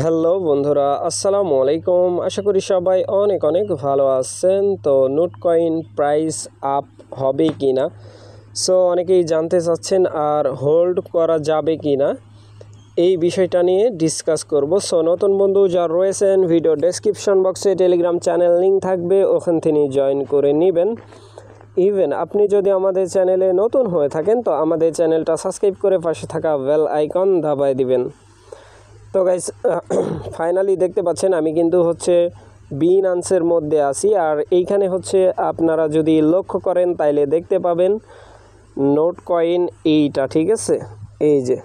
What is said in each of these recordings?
Hello বন্ধুরা, আসসালামু আলাইকুম। আশা করি সবাই অনেক অনেক ভালো আছেন। তো নোট কয়েন প্রাইস আপ হবে কি না, সো অনেকেই জানতে চাচ্ছেন, আর হোল্ড করা যাবে কি না এই বিষয়টা নিয়ে ডিসকাস করব। সো নতুন বন্ধু যারা রয়েছেন, ভিডিও ডেসক্রিপশন বক্সে টেলিগ্রাম চ্যানেল লিঙ্ক থাকবে, ওখান থেকে জয়েন করে নেবেন। ইভেন আপনি যদি আমাদের চ্যানেলে নতুন হয়ে থাকেন তো আমাদের চ্যানেলটা সাবস্ক্রাইব করে পাশে থাকা বেল আইকন দাবায় দিবেন। তো গাইস, ফাইনালি দেখতে পাচ্ছেন আমি কিন্তু বিনান্সের মধ্যে আছি, আর এইখানে আপনারা যদি লক্ষ্য করেন তাইলে দেখতে পাবেন নোট কয়েন এইটা, ঠিক আছে, এই যে।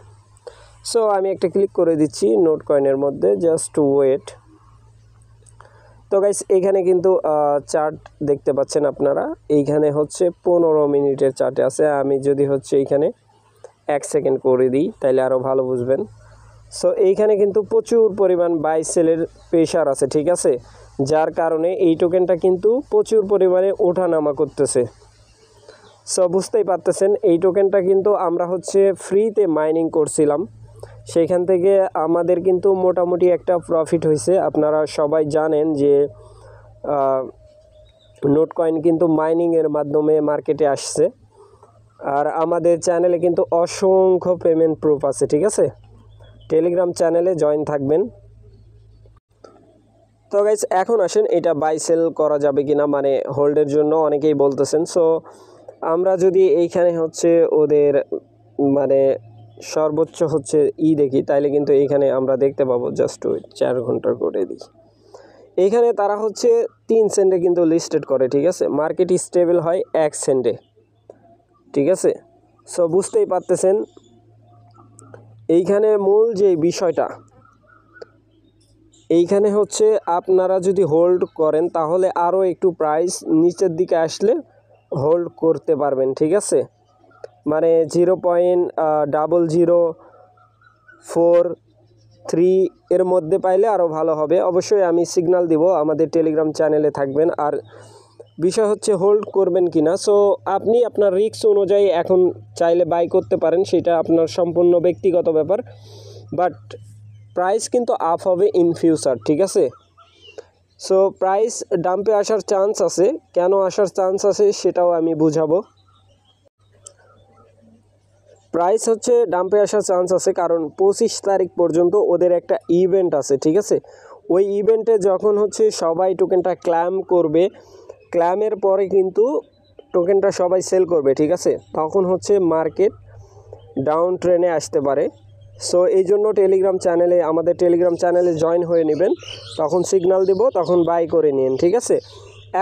সো আমি একটা ক্লিক করে দিচ্ছি নোট কয়েনের মধ্যে, জাস্ট ওয়েট। তো গাইস, এইখানে কিন্তু চার্ট দেখতে পাচ্ছেন আপনারা, এইখানে 15 মিনিটের চার্টে আছে। আমি যদি এইখানে 1 সেকেন্ড করে দিই তাইলে আরও ভালো বুঝবেন। সো এইখানে কিন্তু প্রচুর পরিমাণ বাই সেলের প্রেশার আছে, ঠিক আছে, যার কারণে এই টোকেনটা কিন্তু প্রচুর পরিমাণে ওঠানামা করতেছে। সো বুঝতেই পারতেছেন, এই টোকেনটা কিন্তু আমরা ফ্রিতে মাইনিং করছিলাম, সেইখান থেকে আমাদের কিন্তু মোটামুটি একটা প্রফিট হয়েছে। আপনারা সবাই জানেন যে নোট কয়েন কিন্তু মাইনিংয়ের মাধ্যমে মার্কেটে আসছে, আর আমাদের চ্যানেলে কিন্তু অসংখ্য পেমেন্ট প্রুফ আছে, ঠিক আছে। টেলিগ্রাম চ্যানেলে জয়েন থাকবেন। তো গাইস, এখন আসেন এটা বাই সেল করা যাবে কিনা, মানে হোল্ডের জন্য অনেকেই বলতেছেন। সো আমরা যদি এইখানে ওদের মানে সর্বোচ্চ দেখি, তাইলে কিন্তু এইখানে আমরা দেখতে পাবো, জাস্ট 4 ঘন্টার করে দিই। এইখানে তারা 3 সেন্টে কিন্তু লিস্টেড করে, ঠিক আছে। মার্কেট স্টেবল হয় 1 সেন্টে, ঠিক আছে। সো বুঝতেই পারতেছেন এইখানে মূল যে বিষয়টা, এইখানে আপনারা যদি হোল্ড করেন তাহলে আরও একটু প্রাইস নিচের দিকে আসলে হোল্ড করতে পারবেন, ঠিক আছে। মানে 0.0043 এর মধ্যে পাইলে আরও ভালো হবে। অবশ্যই আমি সিগন্যাল দিব, আমাদের টেলিগ্রাম চ্যানেলে থাকবেন। আর বিষয় হোল্ড করবেন কি না, সো আপনি আপনার রিস্ক অনুযায়ী এখন চাইলে বাই করতে পারেন, সেটা আপনার সম্পূর্ণ ব্যক্তিগত ব্যাপার। বাট প্রাইস কিন্তু আপ হবে ইন ফিউচার, ঠিক আছে। সো প্রাইস ডাম্পে আসার চান্স আছে, কেন আসার চান্স আছে সেটাও আমি বুঝাবো। প্রাইস ডাম্পে আসার চান্স আছে কারণ 25 তারিখ পর্যন্ত ওদের একটা ইভেন্ট আছে, ঠিক আছে। ওই ইভেন্টে যখন সবাই টোকেনটা ক্ল্যাম করবে, ক্ল্যামের পরে কিন্তু টোকেনটা সবাই সেল করবে, ঠিক আছে। তখন মার্কেট ডাউন ট্রেনে আসতে পারে। সো এই জন্য আমাদের টেলিগ্রাম চ্যানেলে জয়েন হয়ে নেবেন, তখন সিগন্যাল দেব, তখন বাই করে নিন, ঠিক আছে।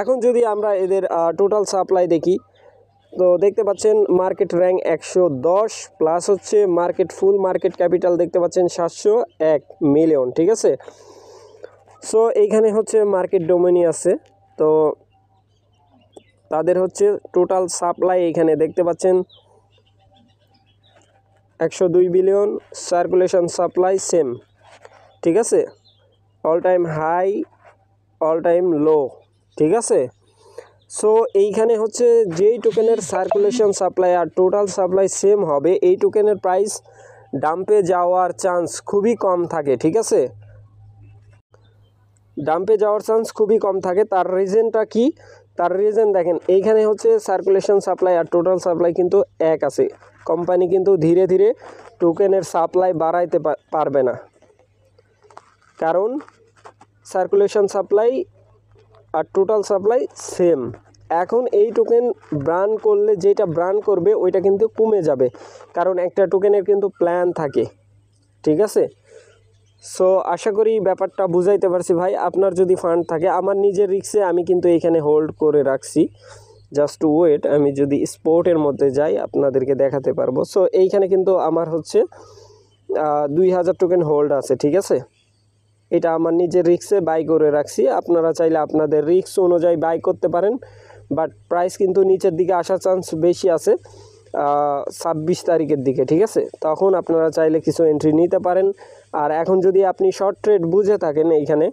এখন যদি আমরা এদের টোটাল সাপ্লাই দেখি, তো দেখতে পাচ্ছেন মার্কেট র্যাঙ্ক 110 প্লাস মার্কেট ফুল মার্কেট ক্যাপিটাল দেখতে পাচ্ছেন 701 মিলিয়ন, ঠিক আছে। সো এইখানে মার্কেট ডোমেনি আছে, তো তাদের টোটাল সাপ্লাই এইখানে দেখতে পাচ্ছেন 102 বিলিয়ন। সার্কুলেশন সাপ্লাই সেম, ঠিক আছে। All time high, all time low, ঠিক আছে। সো এইখানে যেই টোকেনের সার্কুলেশন সাপ্লাই আর টোটাল সাপ্লাই সেম হবে, এই টোকেনের প্রাইস ডাম্পে যাওয়ার চান্স খুবই কম থাকে, ঠিক আছে। ডাম্পে যাওয়ার চান্স খুবই কম থাকে। তার রিজনটা কি? তার রিজন দেখেন, এইখানে সার্কুলেশন সাপ্লাই আর টোটাল সাপ্লাই কিন্তু এক আছে। কোম্পানি কিন্তু ধীরে ধীরে টোকেনের সাপ্লাই বাড়াইতে পারবে না, কারণ সার্কুলেশন সাপ্লাই আর টোটাল সাপ্লাই সেম। এখন এই টোকেন ব্রান করলে যেটা ব্রান করবে ওইটা কিন্তু কমে যাবে, কারণ একটা টোকেনের কিন্তু প্ল্যান থাকে, ঠিক আছে। সো আশা করি ব্যাপারটা বুঝাইতে পারছি ভাই। আপনার যদি ফান্ড থাকে, আমার নিজের রিস্কে আমি কিন্তু এখানে হোল্ড করে রাখছি, জাস্ট ওয়েট। আমি যদি স্পোর্টের মধ্যে যাই আপনাদেরকে দেখাতে পারবো। সো এইখানে কিন্তু আমার 2000 টোকেন হোল্ড আছে, ঠিক আছে। এটা আমার নিজের রিস্কে বাই করে রাখছি। আপনারা চাইলে আপনাদের রিস্ক অনুযায়ী বাই করতে পারেন, বাট প্রাইস কিন্তু নিচের দিকে আসার চান্স বেশি আছে 26 তারিখের দিকে, ঠিক আছে। তখন আপনারা চাইলে কিছু এন্ট্রি নিতে পারেন। আর এখন যদি আপনি শর্ট ট্রেড বুঝে থাকেন, এইখানে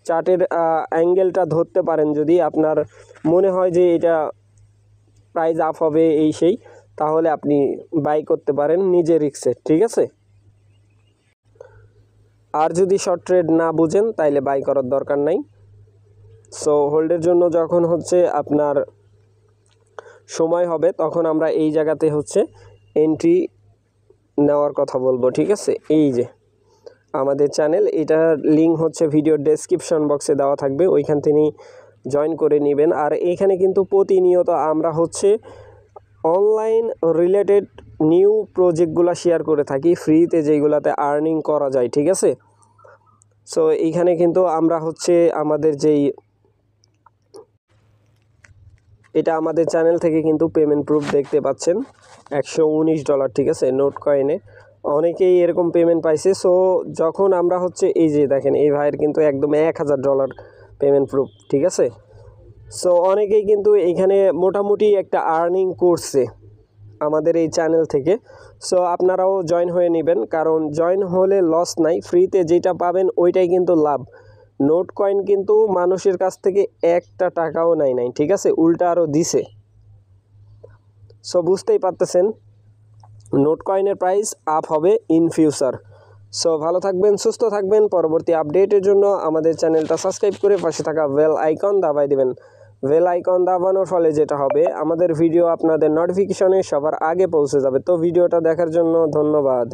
চার্টের অ্যাঙ্গেলটা ধরতে পারেন, যদি আপনার মনে হয় যে এটা প্রাইস আপ হবে এই সেই, তাহলে আপনি বাই করতে পারেন নিজের রিস্কে, ঠিক আছে। আর যদি শর্ট ট্রেড না বুঝেন তাইলে বাই করার দরকার নাই। সো হোল্ডের জন্য যখন হচ্ছে আপনার সময় হবে তখন আমরা এই জায়গাতে হচ্ছে এন্ট্রি নেওয়ার কথা বলবো, ঠিক আছে। এই যে আমাদের চ্যানেল, এটার লিঙ্ক হচ্ছে ভিডিওর ডেসক্রিপশন বক্সে দেওয়া থাকবে, ওইখান থেকে জয়েন করে নেবেন। আর এইখানে কিন্তু প্রতিনিয়ত আমরা হচ্ছে অনলাইন রিলেটেড নিউ প্রজেক্টগুলো শেয়ার করে থাকি ফ্রিতে, যেইগুলোতে আর্নিং করা যায়, ঠিক আছে। সো এইখানে কিন্তু আমরা হচ্ছে আমাদের যেই এটা আমাদের চ্যানেল থেকে কিন্তু পেমেন্ট প্রুফ দেখতে পাচ্ছেন $119, ঠিক আছে। নোট কয়েনে অনেকেই এরকম পেমেন্ট পাইছে। সো যখন আমরা হচ্ছে এই যে দেখেন এই ভাইয়ের কিন্তু একদম $1000 পেমেন্ট প্রুফ, ঠিক আছে। সো অনেকেই কিন্তু এইখানে মোটামুটি একটা আর্নিং করছে আমাদের এই চ্যানেল থেকে। সো আপনারাও জয়েন হয়ে নেবেন, কারণ জয়েন হলে লস নাই, ফ্রিতে যেটা পাবেন ওইটাই কিন্তু লাভ। নোট কয়েন কিন্তু মানুষের কাছ থেকে একটা টাকাও নাই, ঠিক আছে, উল্টা আরও দিছে। সো বুঝতেই পারতেছেন নোট কয়েনের প্রাইস আপ হবে ইন ফিউচার। সো ভালো থাকবেন, সুস্থ থাকবেন। পরবর্তী আপডেটের জন্য আমাদের চ্যানেলটা সাবস্ক্রাইব করে পাশে থাকা বেল আইকন দাবাই দেবেন। বেল আইকন দাবানোর ফলে যেটা হবে, আমাদের ভিডিও আপনাদের নোটিফিকেশনে সবার আগে পৌঁছে যাবে। তো ভিডিওটা দেখার জন্য ধন্যবাদ।